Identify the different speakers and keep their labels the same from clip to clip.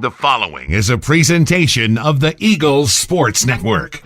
Speaker 1: The following is a presentation of the Eagles Sports Network.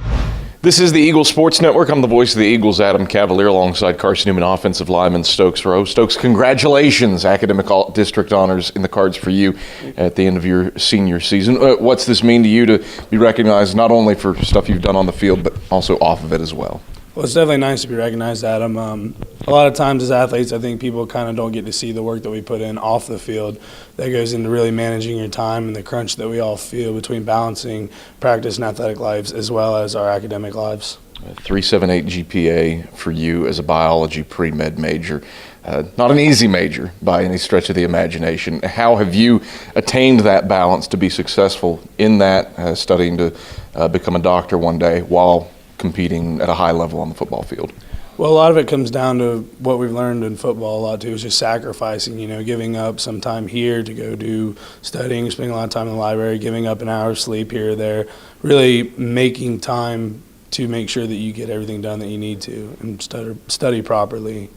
Speaker 2: This is the Eagles Sports Network. I'm the voice of the Eagles, Adam Cavalier, alongside Carson-Newman offensive lineman Stoke Rowe. Stokes, congratulations. Academic All-District honors in the cards for you at the end of your senior season. What's this mean to you to be recognized not only for stuff you've done on the field, but also off of it as well?
Speaker 3: Well, it's definitely nice to be recognized, Adam. A lot of times as athletes, I think people kind of don't get to see the work that we put in off the field that goes into really managing your time and the crunch that we all feel between balancing practice and athletic lives as well as our academic lives.
Speaker 2: 3.78 GPA for you as a biology pre-med major. Not an easy major by any stretch of the imagination. How have you attained that balance to be successful in that, studying to become a doctor one day while competing at a high level on the football field?
Speaker 3: Well, a lot of it comes down to what we've learned in football a lot too, is just sacrificing, giving up some time here to go do studying, spending a lot of time in the library, giving up an hour of sleep here or there, really making time to make sure that you get everything done that you need to and study properly.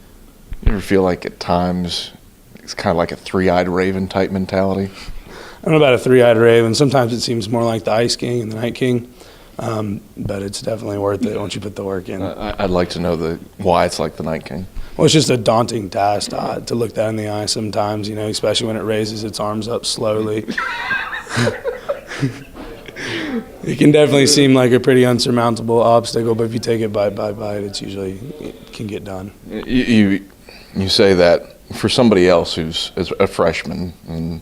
Speaker 2: You ever feel like at times it's kind of like a three-eyed raven type mentality?
Speaker 3: I don't know about a three-eyed raven. Sometimes it seems more like the Ice King and the Night King. But it's definitely worth it once you put the work in.
Speaker 2: I'd like to know why it's like the Night King.
Speaker 3: Well, it's just a daunting task to look that in the eye sometimes, especially when it raises its arms up slowly. It can definitely seem like a pretty unsurmountable obstacle, but if you take it bite by bite, it can get done.
Speaker 2: You say that for somebody else who's a freshman and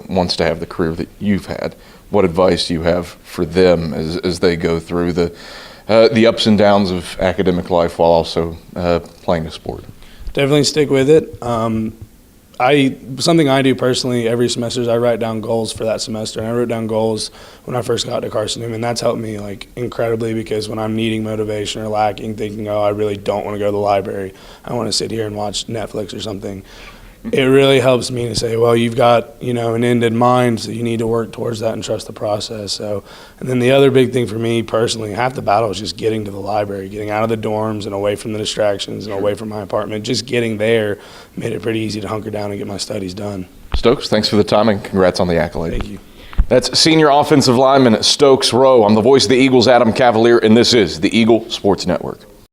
Speaker 2: wants to have the career that you've had. What advice do you have for them as they go through the ups and downs of academic life while also playing a sport?
Speaker 3: Definitely stick with it. Something I do personally every semester is I write down goals for that semester. And I wrote down goals when I first got to Carson-Newman. That's helped me incredibly, because when I'm needing motivation or lacking, thinking, I really don't want to go to the library, I want to sit here and watch Netflix or something. It really helps me to say, well, you've got, an end in mind, so you need to work towards that and trust the process. And then the other big thing for me personally, half the battle is just getting to the library, getting out of the dorms and away from the distractions and away from my apartment. Just getting there made it pretty easy to hunker down and get my studies done.
Speaker 2: Stokes, thanks for the time and congrats on the accolade.
Speaker 3: Thank you.
Speaker 2: That's senior offensive lineman Stokes Rowe. I'm the voice of the Eagles, Adam Cavalier, and this is the Eagle Sports Network.